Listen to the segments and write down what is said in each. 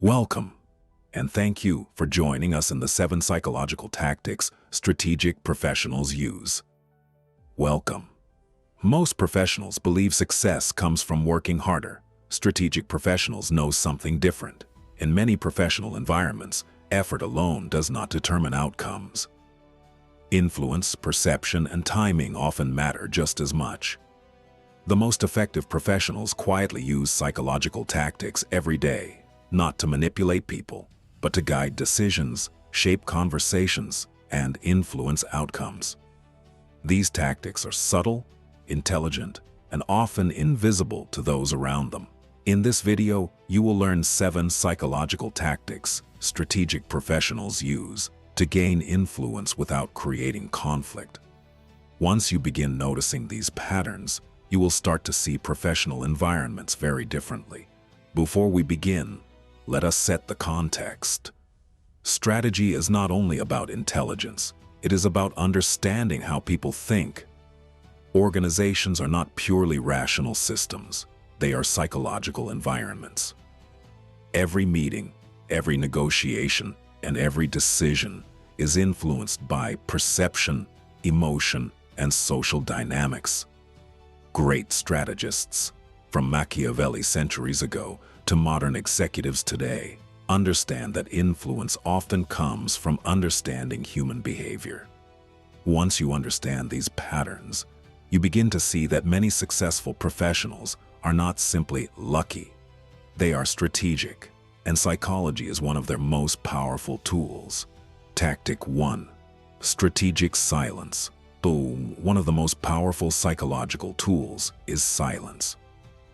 Welcome, and thank you for joining us in the 7 psychological tactics strategic professionals use. Welcome. Most professionals believe success comes from working harder. Strategic professionals know something different. In many professional environments, effort alone does not determine outcomes. Influence, perception, and timing often matter just as much. The most effective professionals quietly use psychological tactics every day. Not to manipulate people, but to guide decisions, shape conversations, and influence outcomes. These tactics are subtle, intelligent, and often invisible to those around them. In this video, you will learn 7 psychological tactics strategic professionals use to gain influence without creating conflict. Once you begin noticing these patterns, you will start to see professional environments very differently. Before we begin, let us set the context. Strategy is not only about intelligence, it is about understanding how people think. Organizations are not purely rational systems, they are psychological environments. Every meeting, every negotiation, and every decision is influenced by perception, emotion, and social dynamics. Great strategists, from Machiavelli centuries ago to modern executives today, understand that influence often comes from understanding human behavior. Once you understand these patterns, you begin to see that many successful professionals are not simply lucky. They are strategic, and psychology is one of their most powerful tools. Tactic 1. Strategic silence. Boom. One of the most powerful psychological tools is silence.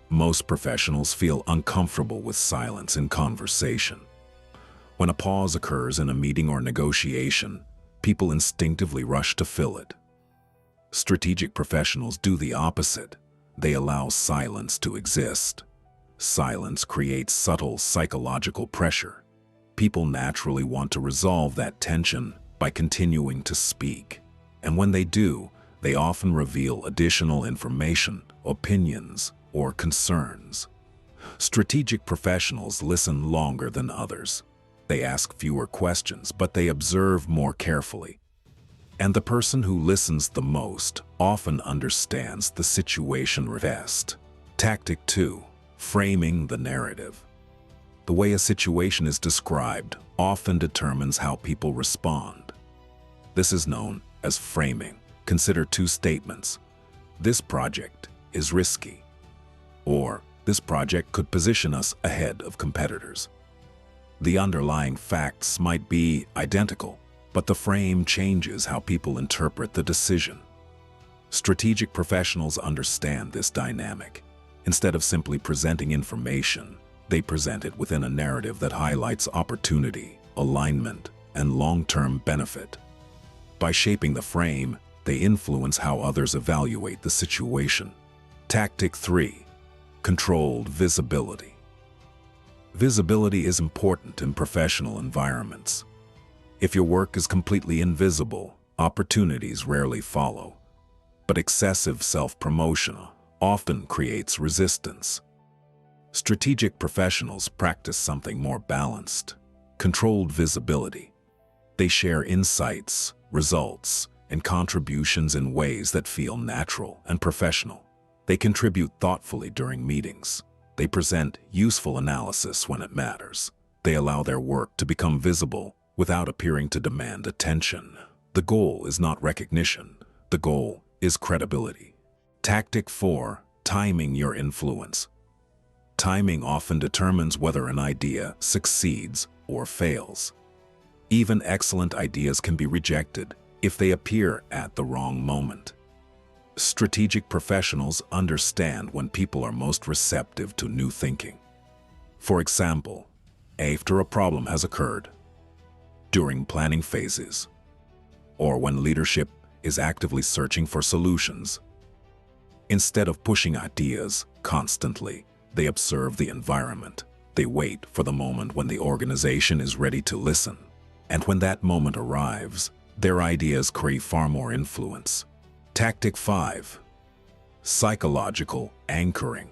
Most professionals feel uncomfortable with silence in conversation. When a pause occurs in a meeting or negotiation, people instinctively rush to fill it. Strategic professionals do the opposite. They allow silence to exist. Silence creates subtle psychological pressure. People naturally want to resolve that tension by continuing to speak. And when they do, they often reveal additional information, opinions, or concerns. Strategic professionals listen longer than others. They ask fewer questions, but they observe more carefully. And the person who listens the most often understands the situation best. Tactic 2. Framing the narrative. The way a situation is described often determines how people respond. This is known as framing. Consider 2 statements. This project is risky. Or, this project could position us ahead of competitors. The underlying facts might be identical, but the frame changes how people interpret the decision. Strategic professionals understand this dynamic. Instead of simply presenting information, they present it within a narrative that highlights opportunity, alignment, and long-term benefit. By shaping the frame, they influence how others evaluate the situation. Tactic 3. Controlled visibility. Visibility is important in professional environments. If your work is completely invisible, opportunities rarely follow. But excessive self-promotion often creates resistance. Strategic professionals practice something more balanced. Controlled visibility. They share insights, results, and contributions in ways that feel natural and professional. They contribute thoughtfully during meetings. They present useful analysis when it matters. They allow their work to become visible without appearing to demand attention. The goal is not recognition. The goal is credibility. Tactic 4. Timing your influence. Timing often determines whether an idea succeeds or fails. Even excellent ideas can be rejected if they appear at the wrong moment. Strategic professionals understand when people are most receptive to new thinking. For example, after a problem has occurred, during planning phases, or when leadership is actively searching for solutions. Instead of pushing ideas constantly, they observe the environment. They wait for the moment when the organization is ready to listen. And when that moment arrives, their ideas carry far more influence. Tactic 5. Psychological anchoring.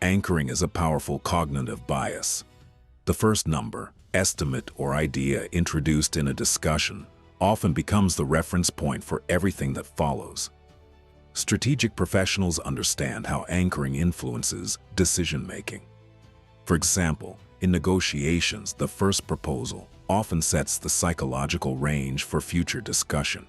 Anchoring is a powerful cognitive bias. The first number, estimate, or idea introduced in a discussion often becomes the reference point for everything that follows. Strategic professionals understand how anchoring influences decision-making. For example, in negotiations, the first proposal often sets the psychological range for future discussion.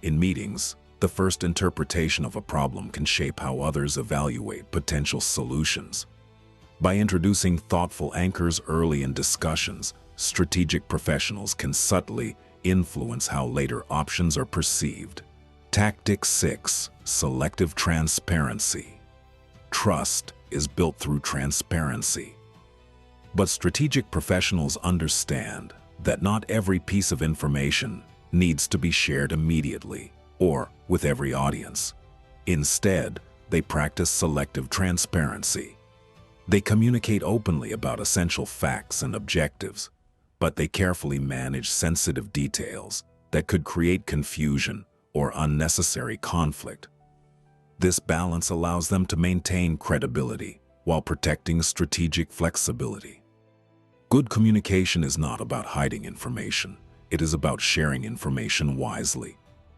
In meetings, the first interpretation of a problem can shape how others evaluate potential solutions. By introducing thoughtful anchors early in discussions, strategic professionals can subtly influence how later options are perceived. Tactic 6. Selective Transparency. Trust is built through transparency. But strategic professionals understand that not every piece of information needs to be shared immediately or with every audience. Instead, they practice selective transparency. They communicate openly about essential facts and objectives, but they carefully manage sensitive details that could create confusion or unnecessary conflict. This balance allows them to maintain credibility while protecting strategic flexibility. Good communication is not about hiding information. It is about sharing information wisely.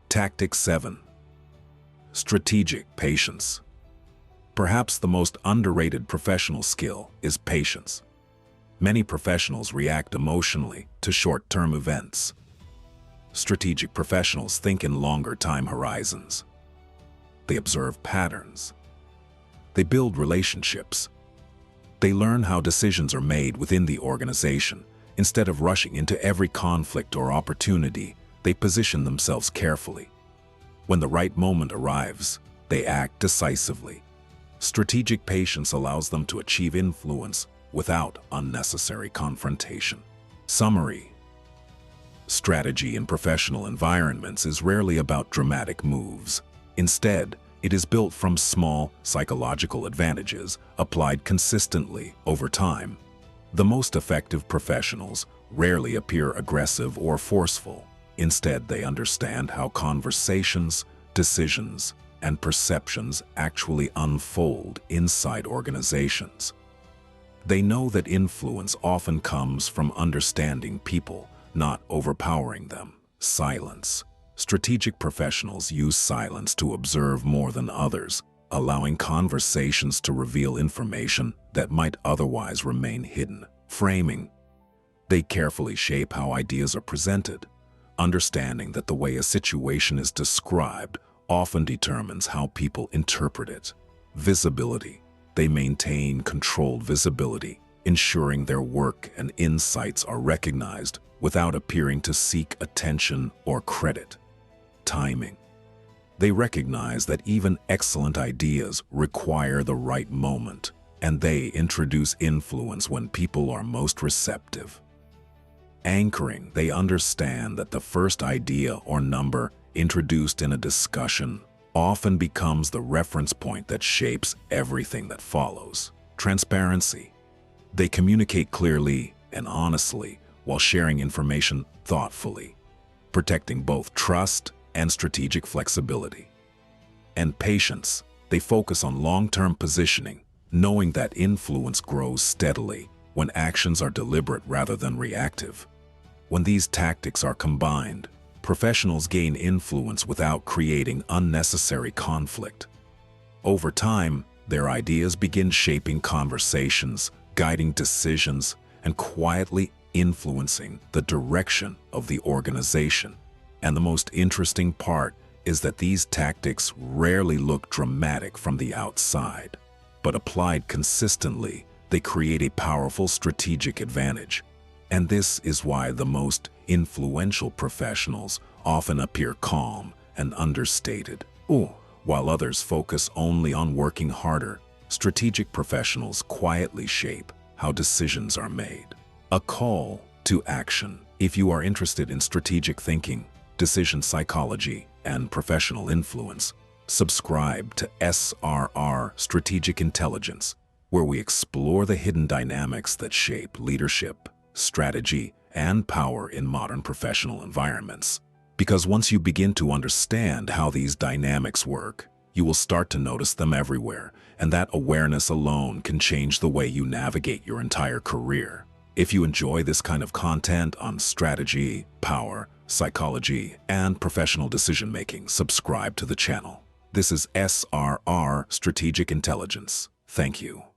Tactic 7. Strategic patience. Perhaps the most underrated professional skill is patience. Many professionals react emotionally to short-term events. Strategic professionals think in longer time horizons. They observe patterns. They build relationships. They learn how decisions are made within the organization. Instead of rushing into every conflict or opportunity, they position themselves carefully. When the right moment arrives, they act decisively. Strategic patience allows them to achieve influence without unnecessary confrontation. Summary. Strategy in professional environments is rarely about dramatic moves. Instead, it is built from small psychological advantages applied consistently over time. The most effective professionals rarely appear aggressive or forceful. Instead, they understand how conversations, decisions, and perceptions actually unfold inside organizations. They know that influence often comes from understanding people, not overpowering them. Silence. Strategic professionals use silence to observe more than others, allowing conversations to reveal information that might otherwise remain hidden. Framing. They carefully shape how ideas are presented, understanding that the way a situation is described often determines how people interpret it. Visibility. They maintain controlled visibility, ensuring their work and insights are recognized without appearing to seek attention or credit. Timing. They recognize that even excellent ideas require the right moment, and they introduce influence when people are most receptive. Anchoring. They understand that the first idea or number introduced in a discussion often becomes the reference point that shapes everything that follows. Transparency. They communicate clearly and honestly while sharing information thoughtfully, protecting both trust and strategic flexibility. And patience. They focus on long-term positioning, knowing that influence grows steadily when actions are deliberate rather than reactive. When these tactics are combined, professionals gain influence without creating unnecessary conflict. Over time, their ideas begin shaping conversations, guiding decisions, and quietly influencing the direction of the organization. And the most interesting part is that these tactics rarely look dramatic from the outside, but applied consistently, they create a powerful strategic advantage. And this is why the most influential professionals often appear calm and understated. While others focus only on working harder, strategic professionals quietly shape how decisions are made. A call to action. If you are interested in strategic thinking, decision psychology, and professional influence, subscribe to SRR Strategic Intelligence, where we explore the hidden dynamics that shape leadership, strategy, and power in modern professional environments. Because once you begin to understand how these dynamics work, you will start to notice them everywhere, and that awareness alone can change the way you navigate your entire career. If you enjoy this kind of content on strategy, power, psychology, and professional decision-making, subscribe to the channel. This is SRR Strategic Intelligence. Thank you.